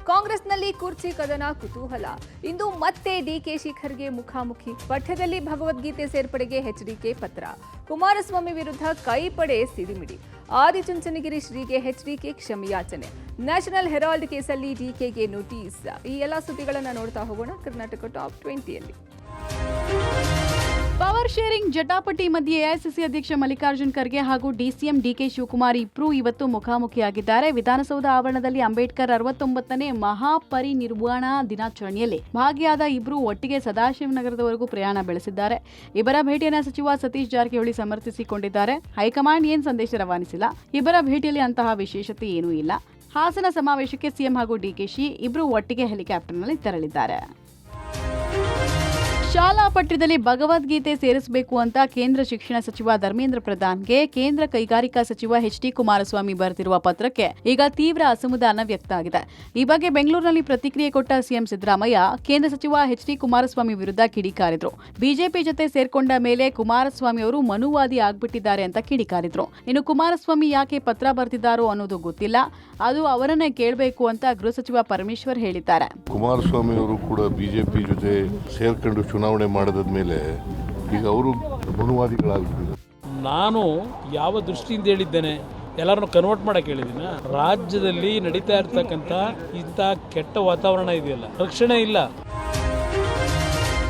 ಕಾಂಗ್ರೆಸ್ನಲ್ಲಿ ಕುರ್ಚಿ ಕದನ ಕುತೂಹಲ. ಇಂದು ಮತ್ತೆ ಡಿಕೆಶಿ ಖರ್ಗೆ ಮುಖಾಮುಖಿ. ಪಠ್ಯದಲ್ಲಿ ಭಗವದ್ಗೀತೆ ಸೇರ್ಪಡೆಗೆ ಎಚ್ಡಿಕೆ ಪತ್ರ. ಕುಮಾರಸ್ವಾಮಿ ವಿರುದ್ಧ ಕೈಪಡೆ ಸಿಡಿಮಿಡಿ. ಆದಿಚುಂಚನಗಿರಿ ಶ್ರೀಗೆ ಎಚ್ಡಿಕೆ ಕ್ಷಮೆಯಾಚನೆ. ನ್ಯಾಷನಲ್ ಹೆರಾಲ್ಡ್ ಕೇಸಲ್ಲಿ ಡಿಕೆಗೆ ನೋಟಿಸ್. ಈ ಎಲ್ಲ ಸುದ್ದಿಗಳನ್ನು ನೋಡ್ತಾ ಹೋಗೋಣ ಕರ್ನಾಟಕ ಟಾಪ್ 20ಯಲ್ಲಿ. ಪವರ್ ಶೇರಿಂಗ್ ಜಟಾಪಟಿ ಮಧ್ಯೆ ಎಐಸಿಸಿ ಅಧ್ಯಕ್ಷ ಮಲ್ಲಿಕಾರ್ಜುನ್ ಖರ್ಗೆ ಹಾಗೂ ಡಿಸಿಎಂ ಡಿಕೆ ಶಿವಕುಮಾರ್ ಇಬ್ಬರು ಇವತ್ತು ಮುಖಾಮುಖಿಯಾಗಿದ್ದಾರೆ. ವಿಧಾನಸೌಧ ಆವರಣದಲ್ಲಿ ಅಂಬೇಡ್ಕರ್ 69ನೇ ಮಹಾಪರಿನಿರ್ವಾಣ ದಿನಾಚರಣೆಯಲ್ಲಿ ಭಾಗಿಯಾದ ಇಬ್ಬರು ಒಟ್ಟಿಗೆ ಸದಾಶಿವನಗರದವರೆಗೂ ಪ್ರಯಾಣ ಬೆಳೆಸಿದ್ದಾರೆ. ಇಬ್ಬರ ಭೇಟಿಯನ್ನು ಸಚಿವ ಸತೀಶ್ ಜಾರಕಿಹೊಳಿ ಸಮರ್ಥಿಸಿಕೊಂಡಿದ್ದಾರೆ. ಹೈಕಮಾಂಡ್ ಏನ್ ಸಂದೇಶ ರವಾನಿಸಿಲ್ಲ. ಇಬ್ಬರ ಭೇಟಿಯಲ್ಲಿ ಅಂತಹ ವಿಶೇಷತೆ ಏನೂ ಇಲ್ಲ. ಹಾಸನ ಸಮಾವೇಶಕ್ಕೆ ಸಿಎಂ ಹಾಗೂ ಡಿಕೆಶಿ ಇಬ್ಬರು ಒಟ್ಟಿಗೆ ಹೆಲಿಕಾಪ್ಟರ್ನಲ್ಲಿ ತೆರಳಿದ್ದಾರೆ. ಶಾಲಾ ಪಠ್ಯದಲ್ಲಿ ಭಗವದ್ಗೀತೆ ಸೇರಿಸಬೇಕು ಅಂತ ಕೇಂದ್ರ ಶಿಕ್ಷಣ ಸಚಿವ ಧರ್ಮೇಂದ್ರ ಪ್ರಧಾನ್ಗೆ ಕೇಂದ್ರ ಕೈಗಾರಿಕಾ ಸಚಿವ ಎಚ್ಡಿ ಕುಮಾರಸ್ವಾಮಿ ಬರೆದಿರುವ ಪತ್ರಕ್ಕೆ ಈಗ ತೀವ್ರ ಅಸಮಾಧಾನ ವ್ಯಕ್ತ ಆಗಿದೆ. ಈ ಬಗ್ಗೆ ಬೆಂಗಳೂರಿನಲ್ಲಿ ಪ್ರತಿಕ್ರಿಯೆ ಕೊಟ್ಟ ಸಿಎಂ ಸಿದ್ದರಾಮಯ್ಯ ಕೇಂದ್ರ ಸಚಿವ ಎಚ್ಡಿ ಕುಮಾರಸ್ವಾಮಿ ವಿರುದ್ಧ ಕಿಡಿಕಾರಿದ್ರು. ಬಿಜೆಪಿ ಜೊತೆ ಸೇರ್ಕೊಂಡ ಮೇಲೆ ಕುಮಾರಸ್ವಾಮಿ ಅವರು ಮನುವಾದಿ ಆಗ್ಬಿಟ್ಟಿದ್ದಾರೆ ಅಂತ ಕಿಡಿಕಾರಿದ್ರು. ಇನ್ನು ಕುಮಾರಸ್ವಾಮಿ ಯಾಕೆ ಪತ್ರ ಬರೆದಿದ್ದಾರೋ ಅನ್ನೋದು ಗೊತ್ತಿಲ್ಲ, ಅದು ಅವರನ್ನೇ ಕೇಳಬೇಕು ಅಂತ ಗೃಹ ಸಚಿವ ಪರಮೇಶ್ವರ್ ಹೇಳಿದ್ದಾರೆ. ಕುಮಾರಸ್ವಾಮಿ ಅವರು ಕೂಡ ಬಿಜೆಪಿ ಜೊತೆ ಸೇರ್ಕೊಂಡು ಚುನಾವಣೆ ಮಾಡಿದ ಮೇಲೆ ಈಗ ಅವರು ಮನುವಾದಿಗಳಾಗ್ಬಿಟ್ಟಿದ್ದಾರೆ. ನಾನು ಯಾವ ದೃಷ್ಟಿಯಿಂದ ಹೇಳಿದ್ದೇನೆ, ಎಲ್ಲರನ್ನು ಕನ್ವರ್ಟ್ ಮಾಡಕ್ಕೆ ಹೇಳಿದ್ದೀನ. ರಾಜ್ಯದಲ್ಲಿ ನಡೀತಾ ಇರ್ತಕ್ಕಂಥ ಇಂಥ ಕೆಟ್ಟ ವಾತಾವರಣ ಇದೆಯಲ್ಲ, ರಕ್ಷಣೆ ಇಲ್ಲ.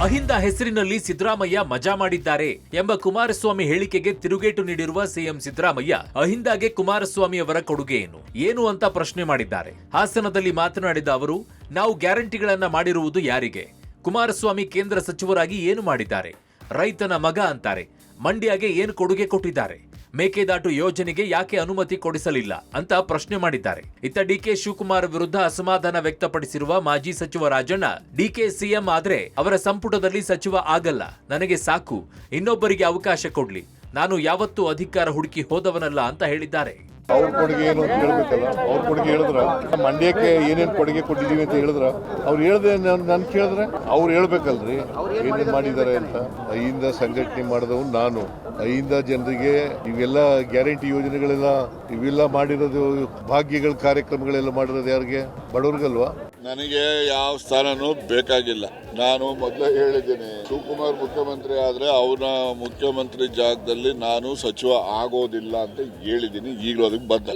ಅಹಿಂದ ಹೆಸರಿನಲ್ಲಿ ಸಿದ್ದರಾಮಯ್ಯ ಮಜಾ ಮಾಡಿದ್ದಾರೆ ಎಂಬ ಕುಮಾರಸ್ವಾಮಿ ಹೇಳಿಕೆಗೆ ತಿರುಗೇಟು ನೀಡಿರುವ ಸಿಎಂ ಸಿದ್ದರಾಮಯ್ಯ ಅಹಿಂದಾಗೆ ಕುಮಾರಸ್ವಾಮಿ ಅವರ ಕೊಡುಗೆ ಏನು ಅಂತ ಪ್ರಶ್ನೆ ಮಾಡಿದ್ದಾರೆ. ಹಾಸನದಲ್ಲಿ ಮಾತನಾಡಿದ ಅವರು, ನಾವು ಗ್ಯಾರಂಟಿಗಳನ್ನ ಮಾಡಿರುವುದು ಯಾರಿಗೆ? ಕುಮಾರಸ್ವಾಮಿ ಕೇಂದ್ರ ಸಚಿವರಾಗಿ ಏನು ಮಾಡಿದ್ದಾರೆ? ರೈತನ ಮಗ ಅಂತಾರೆ. ಮಂಡ್ಯಗೆ ಏನು ಕೊಡುಗೆ ಕೊಟ್ಟಿದ್ದಾರೆ? ಮೇಕೆದಾಟು ಯೋಜನೆಗೆ ಯಾಕೆ ಅನುಮತಿ ಕೊಡಿಸಲಿಲ್ಲ ಅಂತ ಪ್ರಶ್ನೆ ಮಾಡಿದ್ದಾರೆ. ಇತ್ತ ಡಿಕೆ ಶಿವಕುಮಾರ್ ವಿರುದ್ಧ ಅಸಮಾಧಾನ ವ್ಯಕ್ತಪಡಿಸಿರುವ ಮಾಜಿ ಸಚಿವ ರಾಜಣ್ಣ, ಡಿಕೆ ಸಿಎಂ ಆದ್ರೆ ಅವರ ಸಂಪುಟದಲ್ಲಿ ಸಚಿವ ಆಗಲ್ಲ, ನನಗೆ ಸಾಕು, ಇನ್ನೊಬ್ಬರಿಗೆ ಅವಕಾಶ ಕೊಡ್ಲಿ, ನಾನು ಯಾವತ್ತೂ ಅಧಿಕಾರ ಹುಡುಕಿ ಹೋದವನಲ್ಲ ಅಂತ ಹೇಳಿದ್ದಾರೆ. ಅವ್ರ ಕೊಡುಗೆ ಏನು ಅಂತ ಹೇಳ್ಬೇಕಲ್ಲ. ಅವ್ರ ಕೊಡುಗೆ ಹೇಳಿದ್ರ ಮಂಡ್ಯಕ್ಕೆ ಏನೇನು ಕೊಡುಗೆ ಕೊಟ್ಟಿದೀವಿ ಅಂತ ಹೇಳಿದ್ರ ಅವ್ರು ಹೇಳ್ದೆ ನನ್ ಕೇಳಿದ್ರೆ ಅವ್ರು ಹೇಳ್ಬೇಕಲ್ರಿ ಏನೇನ್ ಮಾಡಿದ್ದಾರೆ ಅಂತ. ಅಹಿಂದ ಸಂಘಟನೆ ಮಾಡಿದವ್ ನಾನು. ಅಹಿಂದ ಜನರಿಗೆ ಇವೆಲ್ಲ ಗ್ಯಾರಂಟಿ ಯೋಜನೆಗಳೆಲ್ಲ ಇವೆಲ್ಲ ಮಾಡಿರೋದು, ಭಾಗ್ಯಗಳ ಕಾರ್ಯಕ್ರಮಗಳೆಲ್ಲ ಮಾಡಿರೋದು ಯಾರಿಗೆ? ಬಡವ್ರಿಗಲ್ವಾ? ನನಗೆ ಯಾವ ಸ್ಥಾನನೂ ಬೇಕಾಗಿಲ್ಲ. ನಾನು ಮೊದಲೇ ಹೇಳಿದ್ದೀನಿ, ಶಿವಕುಮಾರ್ ಮುಖ್ಯಮಂತ್ರಿ ಆದ್ರೆ ಅವನ ಮುಖ್ಯಮಂತ್ರಿ ಜಾಗದಲ್ಲಿ ನಾನು ಸಚಿವ ಆಗೋದಿಲ್ಲ ಅಂತ ಹೇಳಿದ್ದೀನಿ. ಈಗಲೂ ಅದಕ್ಕೆ ಬದ್ಧ.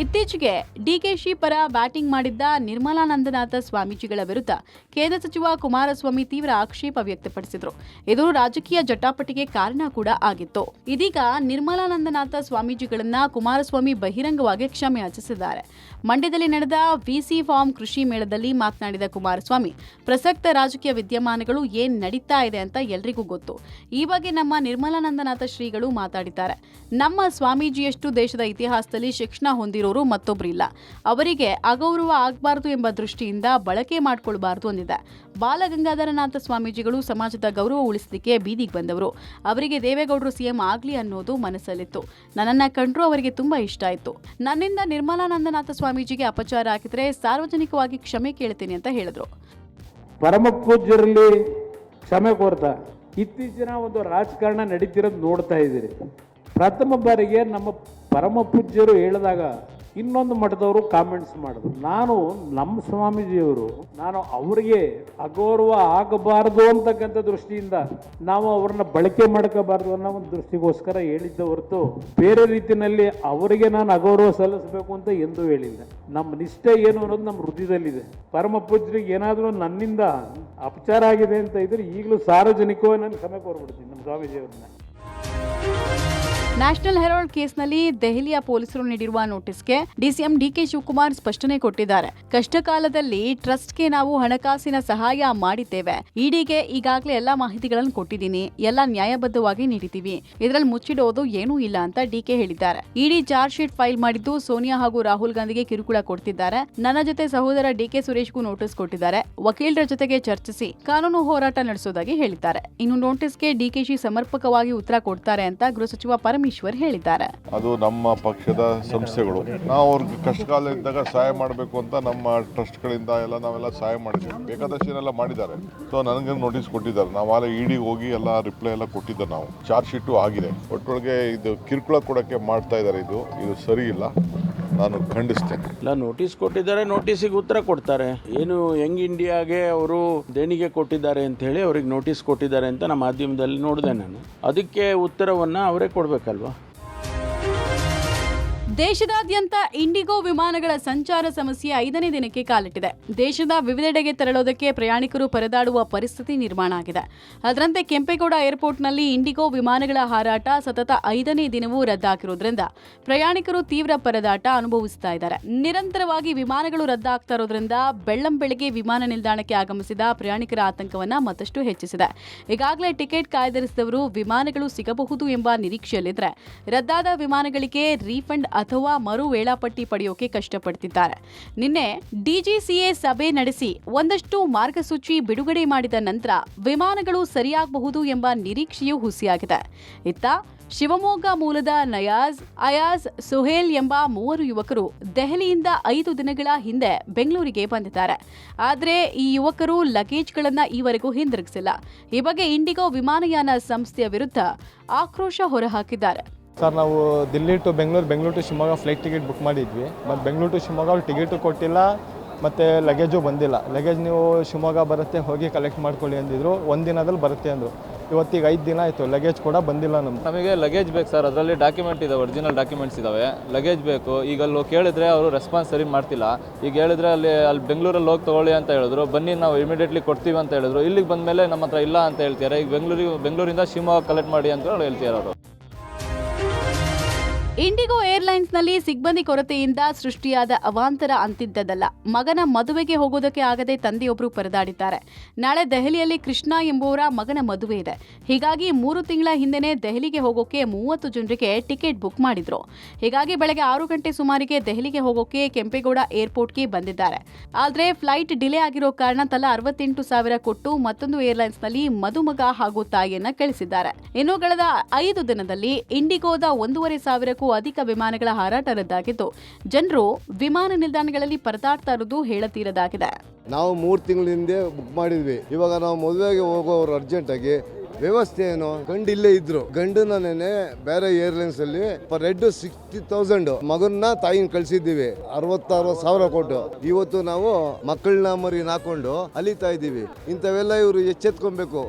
ಇತ್ತೀಚೆಗೆ ಡಿಕೆಶಿ ಪರ ಬ್ಯಾಟಿಂಗ್ ಮಾಡಿದ್ದ ನಿರ್ಮಲಾನಂದನಾಥ ಸ್ವಾಮೀಜಿಗಳ ವಿರುದ್ಧ ಕೇಂದ್ರ ಸಚಿವ ಕುಮಾರಸ್ವಾಮಿ ತೀವ್ರ ಆಕ್ಷೇಪ ವ್ಯಕ್ತಪಡಿಸಿದ್ರು. ಇದು ರಾಜಕೀಯ ಜಟಾಪಟಿಗೆ ಕಾರಣ ಕೂಡ ಆಗಿತ್ತು. ಇದೀಗ ನಿರ್ಮಲಾನಂದನಾಥ ಸ್ವಾಮೀಜಿಗಳನ್ನ ಕುಮಾರಸ್ವಾಮಿ ಬಹಿರಂಗವಾಗಿ ಕ್ಷಮೆ ಯಾಚಿಸಿದ್ದಾರೆ. ಮಂಡ್ಯದಲ್ಲಿ ನಡೆದ ವಿಸಿ ಫಾರ್ಮ್ ಕೃಷಿ ಮೇಳದಲ್ಲಿ ಮಾತನಾಡಿದ ಕುಮಾರಸ್ವಾಮಿ, ಪ್ರಸಕ್ತ ರಾಜಕೀಯ ವಿದ್ಯಮಾನಗಳು ಏನ್ ನಡೀತಾ ಇದೆ ಅಂತ ಎಲ್ರಿಗೂ ಗೊತ್ತು. ಈ ಬಗ್ಗೆ ನಮ್ಮ ನಿರ್ಮಲಾನಂದನಾಥ ಶ್ರೀಗಳು ಮಾತಾಡಿದ್ದಾರೆ. ನಮ್ಮ ಸ್ವಾಮೀಜಿಯಷ್ಟು ದೇಶದ ಇತಿಹಾಸದಲ್ಲಿ ಶಿಕ್ಷಣ ಹೊಂದಿರೋರು ಮತ್ತೊಬ್ಬರಿಲ್ಲ. ಅವರಿಗೆ ಅಗೌರವ ಆಗಬಾರದು ಎಂಬ ದೃಷ್ಟಿಯಿಂದ ಬಳಕೆ ಮಾಡಿಕೊಳ್ಳಬಾರದು ಅಂದಿದೆ. ಬಾಲಗಂಗಾಧರನಾಥ ಸ್ವಾಮೀಜಿಗಳು ಸಮಾಜದ ಗೌರವ ಉಳಿಸಲಿಕ್ಕೆ ಬೀದಿಗೆ ಬಂದವರು. ಅವರಿಗೆ ದೇವೇಗೌಡರು ಸಿಎಂ ಆಗ್ಲಿ ಅನ್ನೋದು ಮನಸ್ಸಲ್ಲಿತ್ತು. ನನ್ನನ್ನ ಕಂಡ್ರು ಅವರಿಗೆ ತುಂಬಾ ಇಷ್ಟ ಆಯ್ತು. ನನ್ನಿಂದ ನಿರ್ಮಲಾನಂದನಾಥ ಸ್ವಾಮೀಜಿಗೆ ಅಪಚಾರ ಆಗಿದ್ರೆ ಸಾರ್ವಜನಿಕವಾಗಿ ಕ್ಷಮೆ ಕೇಳ್ತೀನಿ ಅಂತ ಹೇಳಿದ್ರು. ಪರಮ ಪೂಜ್ಯರಲ್ಲಿ ಕ್ಷಮೆ ಕೋರ್ತಾ ಇತ್ತೀಚಿನ ಒಂದು ರಾಜಕಾರಣ ನಡೀತಿರೋದು ನೋಡ್ತಾ ಇದ್ದೀರಿ. ಪ್ರಥಮ ಬಾರಿಗೆ ನಮ್ಮ ಪರಮ ಪೂಜ್ಯರು ಹೇಳಿದಾಗ ಇನ್ನೊಂದು ಮಠದವರು ಕಾಮೆಂಟ್ಸ್ ಮಾಡಿದ್ರು. ನಮ್ಮ ಸ್ವಾಮೀಜಿಯವರು ನಾನು ಅವರಿಗೆ ಅಗೌರವ ಆಗಬಾರದು ಅಂತಕ್ಕಂಥ ದೃಷ್ಟಿಯಿಂದ ನಾವು ಅವ್ರನ್ನ ಬಳಕೆ ಮಾಡ್ಕೋಬಾರ್ದು ಅನ್ನೋ ಒಂದು ದೃಷ್ಟಿಗೋಸ್ಕರ ಹೇಳಿದ್ದ ಹೊರತು ಬೇರೆ ರೀತಿಯಲ್ಲಿ ಅವರಿಗೆ ನಾನು ಅಗೌರವ ಸಲ್ಲಿಸಬೇಕು ಅಂತ ಎಂದೂ ಹೇಳಿಲ್ಲ. ನಮ್ಮ ನಿಷ್ಠೆ ಏನು ಅನ್ನೋದು ನಮ್ಮ ಹೃದಯದಲ್ಲಿದೆ. ಪರಮ ಪೂಜ್ಯರಿಗೆ ಏನಾದರೂ ನನ್ನಿಂದ ಅಪಚಾರ ಆಗಿದೆ ಅಂತ ಇದ್ರೆ ಈಗಲೂ ಸಾರ್ವಜನಿಕವಾಗಿ ನಾನು ಕ್ಷಮೆ ಕೋರ್ಬಿಡ್ತೀನಿ ನಮ್ಮ ಸ್ವಾಮೀಜಿಯವ್ರನ್ನ. ನ್ಯಾಷನಲ್ ಹೆರಾಲ್ಡ್ ಕೇಸ್ನಲ್ಲಿ ದೆಹಲಿಯ ಪೊಲೀಸರು ನೀಡಿರುವ ನೋಟಿಸ್ಗೆ ಡಿಸಿಎಂ ಡಿಕೆ ಶಿವಕುಮಾರ್ ಸ್ಪಷ್ಟನೆ ಕೊಟ್ಟಿದ್ದಾರೆ. ಕಷ್ಟಕಾಲದಲ್ಲಿ ಟ್ರಸ್ಟ್ಗೆ ನಾವು ಹಣಕಾಸಿನ ಸಹಾಯ ಮಾಡಿದ್ದೇವೆ. ಇಡಿಗೆ ಈಗಾಗಲೇ ಎಲ್ಲಾ ಮಾಹಿತಿಗಳನ್ನು ಕೊಟ್ಟಿದ್ದೀನಿ, ಎಲ್ಲ ನ್ಯಾಯಬದ್ಧವಾಗಿ ನೀಡಿದ್ದೀವಿ, ಇದರಲ್ಲಿ ಮುಚ್ಚಿಡೋದು ಏನೂ ಇಲ್ಲ ಅಂತ ಡಿಕೆ ಹೇಳಿದ್ದಾರೆ. ಇಡಿ ಚಾರ್ಜ್ ಶೀಟ್ ಫೈಲ್ ಮಾಡಿದ್ದು ಸೋನಿಯಾ ಹಾಗೂ ರಾಹುಲ್ ಗಾಂಧಿಗೆ ಕಿರುಕುಳ ಕೊಡ್ತಿದ್ದಾರೆ. ನನ್ನ ಜೊತೆ ಸಹೋದರ ಡಿಕೆ ಸುರೇಶ್ಗೂ ನೋಟಿಸ್ ಕೊಟ್ಟಿದ್ದಾರೆ. ವಕೀಲರ ಜೊತೆಗೆ ಚರ್ಚಿಸಿ ಕಾನೂನು ಹೋರಾಟ ನಡೆಸೋದಾಗಿ ಹೇಳಿದ್ದಾರೆ. ಇನ್ನು ನೋಟಿಸ್ಗೆ ಡಿಕೆಶಿ ಸಮರ್ಪಕವಾಗಿ ಉತ್ತರ ಕೊಡ್ತಾರೆ ಅಂತ ಗೃಹ ಸಚಿವ ಪರಮೇಶ್ವರ್ ಹೇಳಿದ್ದಾರೆ. ಅದು ನಮ್ಮ ಪಕ್ಷದ ಸಂಸ್ಥೆಗಳು, ನಾವು ಅವ್ರಿಗೆ ಕಷ್ಟಕಾಲ ಇದ್ದಾಗ ಸಹಾಯ ಮಾಡಬೇಕು ಅಂತ ನಮ್ಮ ಟ್ರಸ್ಟ್ಗಳಿಂದ ನಾವೆಲ್ಲ ಸಹಾಯ ಮಾಡಿದ್ವಿ. ಬೇಕಾದಷ್ಟೇನೆಲ್ಲ ಮಾಡಿದ್ದಾರೆ. ಸೊ ನನಗೆ ನೋಟಿಸ್ ಕೊಟ್ಟಿದ್ದಾರೆ. ನಾವು ಆಲೆ ಇಡಿ ಹೋಗಿ ಎಲ್ಲ ರಿಪ್ಲೈ ಎಲ್ಲ ಕೊಟ್ಟಿದ್ದಾರೆ. ನಾವು ಚಾರ್ಜ್ ಶೀಟು ಆಗಿದೆ. ಒಟ್ಟೊಳಗೆ ಇದು ಕಿರುಕುಳ ಕೊಡೋಕ್ಕೆ ಮಾಡ್ತಾ ಇದ್ದಾರೆ. ಇದು ಸರಿ ಇಲ್ಲ. ನಾನು ಖಂಡಿಸ್ತೇನೆ. ಇಲ್ಲ, ನೋಟಿಸ್ ಕೊಟ್ಟಿದ್ದಾರೆ, ನೋಟಿಸಿಗೆ ಉತ್ತರ ಕೊಡ್ತಾರೆ. ಏನು ಯಂಗ್ ಇಂಡಿಯಾಗೆ ಅವರು ದೇಣಿಗೆ ಕೊಟ್ಟಿದ್ದಾರೆ ಅಂತ ಹೇಳಿ ಅವ್ರಿಗೆ ನೋಟಿಸ್ ಕೊಟ್ಟಿದ್ದಾರೆ ಅಂತ ನಮ್ಮ ಮಾಧ್ಯಮದಲ್ಲಿ ನೋಡಿದೆ ನಾನು. ಅದಕ್ಕೆ ಉತ್ತರವನ್ನು ಅವರೇ ಕೊಡಬೇಕಲ್ವಾ. ದೇಶದಾದ್ಯಂತ ಇಂಡಿಗೋ ವಿಮಾನಗಳ ಸಂಚಾರ ಸಮಸ್ಯೆ 5ನೇ ದಿನಕ್ಕೆ ಕಾಲಿಟ್ಟಿದೆ. ದೇಶದ ವಿವಿಧೆಡೆಗೆ ತೆರಳೋದಕ್ಕೆ ಪ್ರಯಾಣಿಕರು ಪರದಾಡುವ ಪರಿಸ್ಥಿತಿ ನಿರ್ಮಾಣ ಆಗಿದೆ. ಅದರಂತೆ ಕೆಂಪೇಗೌಡ ಏರ್ಪೋರ್ಟ್ನಲ್ಲಿ ಇಂಡಿಗೋ ವಿಮಾನಗಳ ಹಾರಾಟ ಸತತ 5ನೇ ದಿನವೂ ರದ್ದಾಗಿರೋದ್ರಿಂದ ಪ್ರಯಾಣಿಕರು ತೀವ್ರ ಪರದಾಟ ಅನುಭವಿಸ್ತಾ ಇದ್ದಾರೆ. ನಿರಂತರವಾಗಿ ವಿಮಾನಗಳು ರದ್ದಾಗ್ತಾ ಇರೋದ್ರಿಂದ ಬೆಳ್ಳಂಬೆಳಗ್ಗೆ ವಿಮಾನ ನಿಲ್ದಾಣಕ್ಕೆ ಆಗಮಿಸಿದ ಪ್ರಯಾಣಿಕರ ಆತಂಕವನ್ನ ಮತ್ತಷ್ಟು ಹೆಚ್ಚಿಸಿದೆ. ಈಗಾಗಲೇ ಟಿಕೆಟ್ ಕಾಯ್ದಿರಿಸಿದವರು ವಿಮಾನಗಳು ಸಿಗಬಹುದು ಎಂಬ ನಿರೀಕ್ಷೆಯಲ್ಲಿದ್ದರೆ ರದ್ದಾದ ವಿಮಾನಗಳಿಗೆ ರೀಫಂಡ್ ಅಥವಾ ಮರು ವೇಳಾಪಟ್ಟಿ ಪಡೆಯೋಕೆ ಕಷ್ಟಪಡ್ತಿದ್ದಾರೆ. ನಿನ್ನೆ ಡಿಜಿಸಿಎ ಸಭೆ ನಡೆಸಿ ಒಂದಷ್ಟು ಮಾರ್ಗಸೂಚಿ ಬಿಡುಗಡೆ ಮಾಡಿದ ನಂತರ ವಿಮಾನಗಳು ಸರಿಯಾಗಬಹುದು ಎಂಬ ನಿರೀಕ್ಷೆಯೂ ಹುಸಿಯಾಗಿದೆ. ಇತ್ತ ಶಿವಮೊಗ್ಗ ಮೂಲದ ನಯಾಜ್, ಅಯಾಜ್, ಸುಹೇಲ್ ಎಂಬ 3 ಯುವಕರು ದೆಹಲಿಯಿಂದ 5 ದಿನಗಳ ಹಿಂದೆ ಬೆಂಗಳೂರಿಗೆ ಬಂದಿದ್ದಾರೆ. ಆದರೆ ಈ ಯುವಕರು ಲಗೇಜ್ಗಳನ್ನು ಈವರೆಗೂ ಹಿಂದಿರುಗಿಸಿಲ್ಲ. ಈ ಬಗ್ಗೆ ಇಂಡಿಗೋ ವಿಮಾನಯಾನ ಸಂಸ್ಥೆಯ ವಿರುದ್ಧ ಆಕ್ರೋಶ ಹೊರಹಾಕಿದ್ದಾರೆ. ಸರ್, ನಾವು Delhi to Bengaluru to Shivamogga flight ticket book ಮಾಡಿದ್ವಿ. ಮತ್ತು ಬೆಂಗಳೂರು ಟು ಶಿವಮೊಗ್ಗ ಅವ್ರು ಟಿಕೆಟು ಕೊಟ್ಟಿಲ್ಲ ಮತ್ತು ಲಗೇಜು ಬಂದಿಲ್ಲ. ಲಗೇಜ್ ನೀವು ಶಿವಮೊಗ್ಗ ಬರುತ್ತೆ, ಹೋಗಿ ಕಲೆಕ್ಟ್ ಮಾಡ್ಕೊಳ್ಳಿ ಅಂದಿದ್ರು. 1 ದಿನದಲ್ಲಿ ಬರುತ್ತೆ ಅಂದರು. ಇವತ್ತಿಗೆ 5 ದಿನ ಆಯಿತು, ಲಗೇಜ್ ಕೂಡ ಬಂದಿಲ್ಲ. ನಮಗೆ ಲಗೇಜ್ ಬೇಕು ಸರ್. ಅದರಲ್ಲಿ ಡಾಕ್ಯುಮೆಂಟ್ ಇದೆ, ಒರಿಜಿನಲ್ ಡಾಕ್ಯುಮೆಂಟ್ಸ್ ಇದ್ದಾವೆ. ಲಗೇಜ್ ಬೇಕು. ಈಗ ಅಲ್ಲಿ ಕೇಳಿದ್ರೆ ಅವರು ರೆಸ್ಪಾನ್ಸ್ ಸರಿ ಮಾಡ್ತಿಲ್ಲ. ಈಗ ಹೇಳಿದ್ರೆ ಅಲ್ಲಿ ಬೆಂಗಳೂರಲ್ಲಿ ಹೋಗಿ ತೊಗೊಳ್ಳಿ ಅಂತ ಹೇಳಿದ್ರು. ಬನ್ನಿ ನಾವು ಇಮಿಡಿಯೇಟ್ಲಿ ಕೊಡ್ತೀವಿ ಅಂತ ಹೇಳಿದ್ರು. ಇಲ್ಲಿಗೆ ಬಂದ ಮೇಲೆ ನಮ್ಮ ಹತ್ರ ಇಲ್ಲ ಅಂತ ಹೇಳ್ತಾರೆ. ಈಗ ಬೆಂಗಳೂರಿಂದ ಶಿವಮೊಗ್ಗ ಕಲೆಕ್ಟ್ ಮಾಡಿ ಅಂತ ಹೇಳ್ತಾರೆ ಅವರು. ಇಂಡಿಗೋ ಏರ್ಲೈನ್ಸ್ನಲ್ಲಿ ಸಿಬ್ಬಂದಿ ಕೊರತೆಯಿಂದ ಸೃಷ್ಟಿಯಾದ ಅವಾಂತರ ಅಂತಿದ್ದದಲ್ಲ. ಮಗನ ಮದುವೆಗೆ ಹೋಗೋದಕ್ಕೆ ಆಗದೆ ತಂದೆಯೊಬ್ಬರು ಪರದಾಡಿದ್ದಾರೆ. ನಾಳೆ ದೆಹಲಿಯಲ್ಲಿ ಕೃಷ್ಣ ಎಂಬುವರ ಮಗನ ಮದುವೆ ಇದೆ. ಹೀಗಾಗಿ 3 ತಿಂಗಳ ಹಿಂದೆನೇ ದೆಹಲಿಗೆ ಹೋಗೋಕೆ 30 ಜನರಿಗೆ ಟಿಕೆಟ್ ಬುಕ್ ಮಾಡಿದ್ರು. ಹೀಗಾಗಿ ಬೆಳಗ್ಗೆ 6 ಗಂಟೆ ಸುಮಾರಿಗೆ ದೆಹಲಿಗೆ ಹೋಗೋಕೆ ಕೆಂಪೇಗೌಡ ಏರ್ಪೋರ್ಟ್ಗೆ ಬಂದಿದ್ದಾರೆ. ಆದರೆ ಫ್ಲೈಟ್ ಡಿಲೇ ಆಗಿರೋ ಕಾರಣ ತಲಾ 68,000 ಕೊಟ್ಟು ಮತ್ತೊಂದು ಏರ್ಲೈನ್ಸ್ನಲ್ಲಿ ಮದುಮಗ ಹಾಗೂ ತಾಯಿಯನ್ನ ಕಳಿಸಿದ್ದಾರೆ. ಇನ್ನು ಕಳೆದ 5 ದಿನದಲ್ಲಿ ಇಂಡಿಗೋದ 1,500ಕ್ಕೂ ಅಧಿಕ ವಿಮಾನಗಳ ಹಾರಾಟ ರದ್ದಾಗಿದ್ದು ಜನರು ವಿಮಾನ ನಿಲ್ದಾಣಗಳಲ್ಲಿ ಪರದಾಡ್ತಾ ಇರೋದು ಹೇಳತೀರದಾಗಿದೆ. ನಾವು 3 ತಿಂಗಳ ಹಿಂದೆ ಬುಕ್ ಮಾಡಿದ್ವಿ. ಇವಾಗ ನಾವು ಮದುವೆಗೆ ಹೋಗೋರು ಅರ್ಜೆಂಟಾಗಿ ವ್ಯವಸ್ಥೆ ಏನು, ಗಂಡು ಇಲ್ಲೇ ಇದ್ರು. ಗಂಡನ ನೆನೆ ಬೇರೆ ಏರ್ಲೈನ್ಸ್ ಅಲ್ಲಿ ರೆಡ್ 60,000 ಮಗನ್ನ ತಾಯಿನ ಕಳ್ಸಿದ್ದೀವಿ. 60,000 ಕೊಟ್ಟು ಇವತ್ತು ನಾವು ಮಕ್ಕಳನ್ನ ಮರಿ ಹಾಕೊಂಡು ಅಲಿತಾ ಇದ್ದೀವಿ. ಇಂಥವೆಲ್ಲ ಇವರು ಎಚ್ಚೆತ್ಕೊಬೇಕು.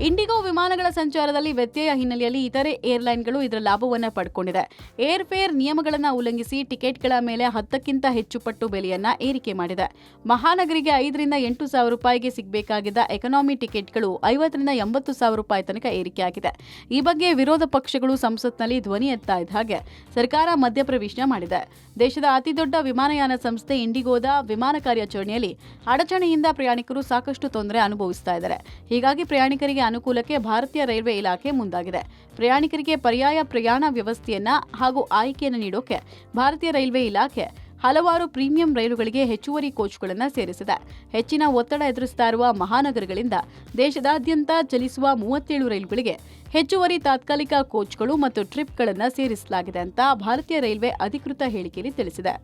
ಇಂಡಿಗೋ ವಿಮಾನಗಳ ಸಂಚಾರದಲ್ಲಿ ವ್ಯತ್ಯಯ ಹಿನ್ನೆಲೆಯಲ್ಲಿ ಇತರೆ ಏರ್ಲೈನ್ಗಳು ಇದರ ಲಾಭವನ್ನು ಪಡ್ಕೊಂಡಿದೆ. ಏರ್ಫೇರ್ ನಿಯಮಗಳನ್ನು ಉಲ್ಲಂಘಿಸಿ ಟಿಕೆಟ್ಗಳ ಮೇಲೆ 10ಕ್ಕಿಂತ ಹೆಚ್ಚು ಪಟ್ಟು ಬೆಲೆಯನ್ನ ಏರಿಕೆ ಮಾಡಿದೆ. ಮಹಾನಗರಿಗೆ 5 ರಿಂದ 8,000 ರೂಪಾಯಿಗೆ ಸಿಗಬೇಕಾಗಿದ್ದ ಎಕಾನಮಿ ಟಿಕೆಟ್ಗಳು 50 ರಿಂದ 80,000 ರೂಪಾಯಿ ತನಕ ಏರಿಕೆಯಾಗಿದೆ. ಈ ಬಗ್ಗೆ ವಿರೋಧ ಪಕ್ಷಗಳು ಸಂಸತ್ನಲ್ಲಿ ಧ್ವನಿ ಎತ್ತಾ ಇದ್ದ ಹಾಗೆ ಸರ್ಕಾರ ಮಧ್ಯಪ್ರವೇಶ ಮಾಡಿದೆ. ದೇಶದ ಅತಿದೊಡ್ಡ ವಿಮಾನಯಾನ ಸಂಸ್ಥೆ ಇಂಡಿಗೋದ ವಿಮಾನ ಕಾರ್ಯಾಚರಣೆಯಲ್ಲಿ ಅಡಚಣೆಯಿಂದ ಪ್ರಯಾಣಿಕರು ಸಾಕಷ್ಟು ತೊಂದರೆ ಅನುಭವಿಸ್ತಾ ಇದ್ದಾರೆ. ಹೀಗಾಗಿ ಪ್ರಯಾಣಿಕರಿಗೆ ಅನುಕೂಲಕ್ಕೆ ಭಾರತೀಯ ರೈಲ್ವೆ ಇಲಾಖೆ ಮುಂದಾಗಿದೆ. ಪ್ರಯಾಣಿಕರಿಗೆ ಪರ್ಯಾಯ ಪ್ರಯಾಣ ವ್ಯವಸ್ಥೆಯನ್ನ ಹಾಗೂ ಆಯ್ಕೆಯನ್ನು ನೀಡೋಕೆ ಭಾರತೀಯ ರೈಲ್ವೆ ಇಲಾಖೆ ಹಲವಾರು ಪ್ರೀಮಿಯಂ ರೈಲುಗಳಿಗೆ ಹೆಚ್ಚುವರಿ ಕೋಚ್ಗಳನ್ನು ಸೇರಿಸಿದೆ. ಹೆಚ್ಚಿನ ಒತ್ತಡ ಎದುರಿಸ್ತಾ ಇರುವ ಮಹಾನಗರಗಳಿಂದ ದೇಶದಾದ್ಯಂತ ಚಲಿಸುವ 37 ರೈಲುಗಳಿಗೆ ಹೆಚ್ಚುವರಿ ತಾತ್ಕಾಲಿಕ ಕೋಚ್ಗಳು ಮತ್ತು ಟ್ರಿಪ್ಗಳನ್ನು ಸೇರಿಸಲಾಗಿದೆ ಅಂತ ಭಾರತೀಯ ರೈಲ್ವೆ ಅಧಿಕೃತ ಹೇಳಿಕೆಯಲ್ಲಿ ತಿಳಿಸಿದೆ.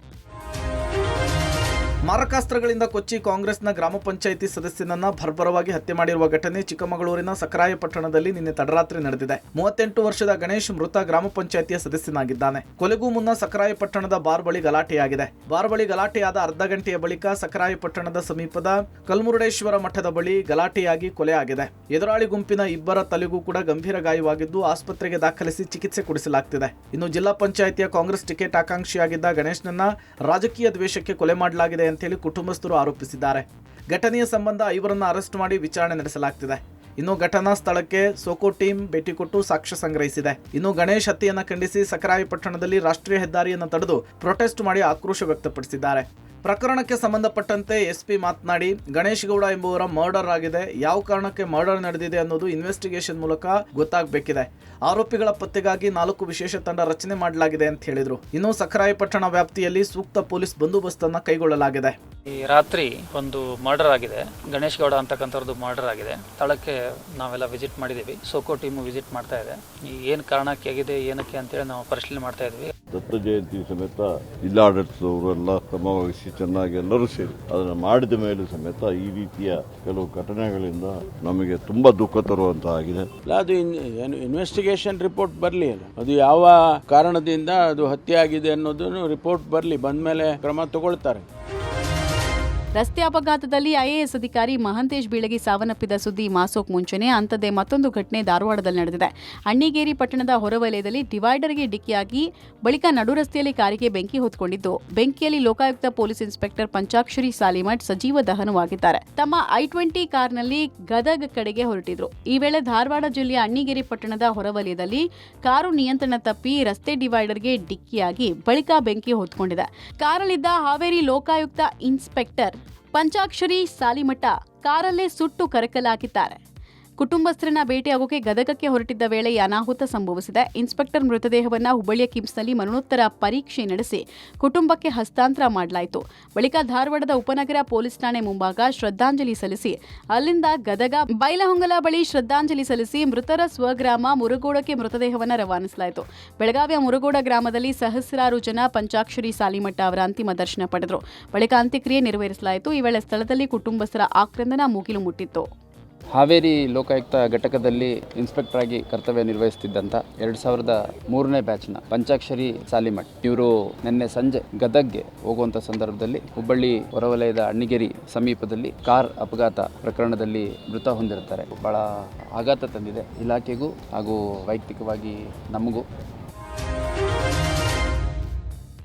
ಮಾರಕಾಸ್ತ್ರಗಳಿಂದ ಕೊಚ್ಚಿ ಕಾಂಗ್ರೆಸ್ನ ಗ್ರಾಮ ಪಂಚಾಯಿತಿ ಸದಸ್ಯನನ್ನ ಬರ್ಬರವಾಗಿ ಹತ್ಯೆ ಮಾಡಿರುವ ಘಟನೆ ಚಿಕ್ಕಮಗಳೂರಿನ ಸಕರಾಯ ಪಟ್ಟಣದಲ್ಲಿ ನಿನ್ನೆ ತಡರಾತ್ರಿ ನಡೆದಿದೆ. 38 ವರ್ಷದ ಗಣೇಶ್ ಮೃತ ಗ್ರಾಮ ಪಂಚಾಯಿತಿಯ ಸದಸ್ಯನಾಗಿದ್ದಾನೆ. ಕೊಲೆಗೂ ಮುನ್ನ ಸಕರಾಯ ಪಟ್ಟಣದ ಬಾರ್ ಬಳಿ ಗಲಾಟೆಯಾಗಿದೆ. ಬಾರ್ ಬಳಿ ಗಲಾಟೆಯಾದ ಅರ್ಧ ಗಂಟೆಯ ಬಳಿಕ ಸಕರಾಯ ಪಟ್ಟಣದ ಸಮೀಪದ ಕಲ್ಮುರುಡೇಶ್ವರ ಮಠದ ಬಳಿ ಗಲಾಟೆಯಾಗಿ ಕೊಲೆ ಆಗಿದೆ. ಎದುರಾಳಿ ಗುಂಪಿನ 2 ತಲೆಗೂ ಕೂಡ ಗಂಭೀರ ಗಾಯವಾಗಿದ್ದು ಆಸ್ಪತ್ರೆಗೆ ದಾಖಲಿಸಿ ಚಿಕಿತ್ಸೆ ಕೊಡಿಸಲಾಗ್ತಿದೆ. ಇನ್ನು ಜಿಲ್ಲಾ ಪಂಚಾಯಿತಿಯ ಕಾಂಗ್ರೆಸ್ ಟಿಕೆಟ್ ಆಕಾಂಕ್ಷಿಯಾಗಿದ್ದ ಗಣೇಶ್ನನ್ನ ರಾಜಕೀಯ ದ್ವೇಷಕ್ಕೆ ಕೊಲೆ ಮಾಡಲಾಗಿದೆ ಅಂತೇಳಿ ಕುಟುಂಬಸ್ಥರು ಆರೋಪಿಸಿದ್ದಾರೆ. ಘಟನೆಯ ಸಂಬಂಧ 5ರನ್ನು ಅರೆಸ್ಟ್ ಮಾಡಿ ವಿಚಾರಣೆ ನಡೆಸಲಾಗ್ತಿದೆ. ಇನ್ನು ಘಟನಾ ಸ್ಥಳಕ್ಕೆ ಸೋಕೋ ಟೀಮ್ ಭೇಟಿ ಕೊಟ್ಟು ಸಾಕ್ಷ್ಯ ಸಂಗ್ರಹಿಸಿದೆ. ಇನ್ನು ಗಣೇಶ್ ಹತ್ಯೆಯನ್ನು ಖಂಡಿಸಿ ಸಕರಾಯ ಪಟ್ಟಣದಲ್ಲಿ ರಾಷ್ಟ್ರೀಯ ಹೆದ್ದಾರಿಯನ್ನು ತಡೆದು ಪ್ರೊಟೆಸ್ಟ್ ಮಾಡಿ ಆಕ್ರೋಶ ವ್ಯಕ್ತಪಡಿಸಿದ್ದಾರೆ. ಪ್ರಕರಣಕ್ಕೆ ಸಂಬಂಧಪಟ್ಟಂತೆ ಎಸ್ಪಿ ಮಾತನಾಡಿ, ಗಣೇಶ್ ಗೌಡ ಎಂಬುವರ ಮರ್ಡರ್ ಆಗಿದೆ. ಯಾವ ಕಾರಣಕ್ಕೆ ಮರ್ಡರ್ ನಡೆದಿದೆ ಅನ್ನೋದು ಇನ್ವೆಸ್ಟಿಗೇಷನ್ ಮೂಲಕ ಗೊತ್ತಾಗಬೇಕಿದೆ. ಆರೋಪಿಗಳ ಪತ್ತೆಗಾಗಿ 4 ವಿಶೇಷ ತಂಡ ರಚನೆ ಮಾಡಲಾಗಿದೆ ಅಂತ ಹೇಳಿದ್ರು. ಇನ್ನು ಸಕರಾಯ ಪಟ್ಟಣ ವ್ಯಾಪ್ತಿಯಲ್ಲಿ ಸೂಕ್ತ ಪೊಲೀಸ್ ಬಂದೋಬಸ್ತನ್ನು ಕೈಗೊಳ್ಳಲಾಗಿದೆ. ಈ ರಾತ್ರಿ ಒಂದು ಮರ್ಡರ್ ಆಗಿದೆ. ಗಣೇಶ್ ಗೌಡ ಅಂತಕ್ಕಂಥದ್ದು ಮರ್ಡರ್ ಆಗಿದೆ. ಸ್ಥಳಕ್ಕೆ ನಾವೆಲ್ಲ ವಿಸಿಟ್ ಮಾಡಿದ್ದೀವಿ. ಸೋಕೋ ಟೀಮು ವಿಸಿಟ್ ಮಾಡ್ತಾ ಇದೆ. ಏನು ಕಾರಣಕ್ಕೆ ಆಗಿದೆ ಏನಕ್ಕೆ ಅಂತೇಳಿ ನಾವು ಪರಿಶೀಲನೆ ಮಾಡ್ತಾ ಇದ್ವಿ. ದತ್ತ ಜಯಂತಿ ಸಮೇತ ಜಿಲ್ಲಾಡಳಿತದವರು ಎಲ್ಲ ಶ್ರಮವಹಿಸಿ ಚೆನ್ನಾಗಿ ಎಲ್ಲರೂ ಸೇರಿ ಅದನ್ನು ಮಾಡಿದ ಮೇಲೆ ಸಮೇತ ಈ ರೀತಿಯ ಕೆಲವು ಘಟನೆಗಳಿಂದ ನಮಗೆ ತುಂಬಾ ದುಃಖ ತರುವಂತಾಗಿದೆ. ಅದು ಇನ್ವೆಸ್ಟಿಗೇಷನ್ ರಿಪೋರ್ಟ್ ಬರಲಿ, ಅಲ್ಲ ಅದು ಯಾವ ಕಾರಣದಿಂದ ಅದು ಹತ್ಯೆ ಆಗಿದೆ ಅನ್ನೋದನ್ನು ರಿಪೋರ್ಟ್ ಬರಲಿ, ಬಂದ ಮೇಲೆ ಕ್ರಮ ತಗೊಳ್ತಾರೆ. ರಸ್ತೆ ಅಪಘಾತದಲ್ಲಿ ಐಎಎಸ್ ಅಧಿಕಾರಿ ಮಹಂತೇಶ್ ಬೀಳಗಿ ಸಾವನ್ನಪ್ಪಿದ ಸುದ್ದಿ ಮಾಸೋಕ್ ಮುಂಚೆನೇ ಅಂಥದ್ದೇ ಮತ್ತೊಂದು ಘಟನೆ ಧಾರವಾಡದಲ್ಲಿ ನಡೆದಿದೆ. ಅಣ್ಣಿಗೇರಿ ಪಟ್ಟಣದ ಹೊರವಲಯದಲ್ಲಿ ಡಿವೈಡರ್ಗೆ ಡಿಕ್ಕಿಯಾಗಿ ಬಳಿಕ ನಡು ರಸ್ತೆಯಲ್ಲಿ ಕಾರಿಗೆ ಬೆಂಕಿ ಹೊತ್ಕೊಂಡಿದ್ದು, ಬೆಂಕಿಯಲ್ಲಿ ಲೋಕಾಯುಕ್ತ ಪೊಲೀಸ್ ಇನ್ಸ್ಪೆಕ್ಟರ್ ಪಂಚಾಕ್ಷರಿ ಸಾಲಿಮಠ್ ಸಜೀವ ದಹನವಾಗಿದ್ದಾರೆ. ತಮ್ಮ I-20 ಕಾರ್ನಲ್ಲಿ ಗದಗ ಕಡೆಗೆ ಹೊರಟಿದ್ರು. ಈ ವೇಳೆ ಧಾರವಾಡ ಜಿಲ್ಲೆಯ ಅಣ್ಣಿಗೇರಿ ಪಟ್ಟಣದ ಹೊರವಲಯದಲ್ಲಿ ಕಾರು ನಿಯಂತ್ರಣ ತಪ್ಪಿ ರಸ್ತೆ ಡಿವೈಡರ್ಗೆ ಡಿಕ್ಕಿಯಾಗಿ ಬಳಿಕ ಬೆಂಕಿ ಹೊತ್ಕೊಂಡಿದೆ. ಕಾರಲ್ಲಿದ್ದ ಹಾವೇರಿ ಲೋಕಾಯುಕ್ತ ಇನ್ಸ್ಪೆಕ್ಟರ್ ಪಂಚಾಕ್ಷರಿ ಸಾಲಿಮಠ ಕಾರಲ್ಲೇ ಸುಟ್ಟು ಕರಕಲಾಗಿದ್ದಾರೆ. ಕುಟುಂಬಸ್ಥರನ್ನ ಭೇಟಿಯಾಗೋಕೆ ಗದಗಕ್ಕೆ ಹೊರಟಿದ್ದ ವೇಳೆ ಈ ಅನಾಹುತ ಸಂಭವಿಸಿದೆ. ಇನ್ಸ್ಪೆಕ್ಟರ್ ಮೃತದೇಹವನ್ನು ಹುಬ್ಬಳ್ಳಿಯ ಕಿಮ್ಸ್ನಲ್ಲಿ ಮರಣೋತ್ತರ ಪರೀಕ್ಷೆ ನಡೆಸಿ ಕುಟುಂಬಕ್ಕೆ ಹಸ್ತಾಂತರ ಮಾಡಲಾಯಿತು. ಬಳಿಕ ಧಾರವಾಡದ ಉಪನಗರ ಪೊಲೀಸ್ ಠಾಣೆ ಮುಂಭಾಗ ಶ್ರದ್ಧಾಂಜಲಿ ಸಲ್ಲಿಸಿ ಅಲ್ಲಿಂದ ಗದಗ ಬೈಲಹೊಂಗಲ ಬಳಿ ಶ್ರದ್ಧಾಂಜಲಿ ಸಲ್ಲಿಸಿ ಮೃತರ ಸ್ವಗ್ರಾಮ ಮುರುಗೋಡಕ್ಕೆ ಮೃತದೇಹವನ್ನು ರವಾನಿಸಲಾಯಿತು. ಬೆಳಗಾವಿಯ ಮುರುಗೋಡ ಗ್ರಾಮದಲ್ಲಿ ಸಹಸ್ರಾರು ಜನ ಪಂಚಾಕ್ಷರಿ ಸಾಲಿಮಠ ಅವರ ಅಂತಿಮ ದರ್ಶನ ಪಡೆದರು. ಬಳಿಕ ಅಂತ್ಯಕ್ರಿಯೆ ನೆರವೇರಿಸಲಾಯಿತು. ಈ ವೇಳೆ ಸ್ಥಳದಲ್ಲಿ ಕುಟುಂಬಸ್ಥರ ಆಕ್ರಂದನ ಮುಗಿಲು ಮುಟ್ಟಿತ್ತು. ಹಾವೇರಿ ಲೋಕಾಯುಕ್ತ ಘಟಕದಲ್ಲಿ ಇನ್ಸ್ಪೆಕ್ಟರ್ ಆಗಿ ಕರ್ತವ್ಯ ನಿರ್ವಹಿಸುತ್ತಿದ್ದಂಥ 2003ನೇ ಬ್ಯಾಚ್ನ ಪಂಚಾಕ್ಷರಿ ಸಾಲಿಮಠ್ ಇವರು ನಿನ್ನೆ ಸಂಜೆ ಗದಗ್ಗೆ ಹೋಗುವಂಥ ಸಂದರ್ಭದಲ್ಲಿ ಹುಬ್ಬಳ್ಳಿ ಹೊರವಲಯದ ಅಣ್ಣಿಗೇರಿ ಸಮೀಪದಲ್ಲಿ ಕಾರ್ ಅಪಘಾತ ಪ್ರಕರಣದಲ್ಲಿ ಮೃತ ಹೊಂದಿರುತ್ತಾರೆ. ಬಹಳ ಆಘಾತ ತಂದಿದೆ ಇಲಾಖೆಗೂ ಹಾಗೂ ವೈಯಕ್ತಿಕವಾಗಿ ನಮಗೂ.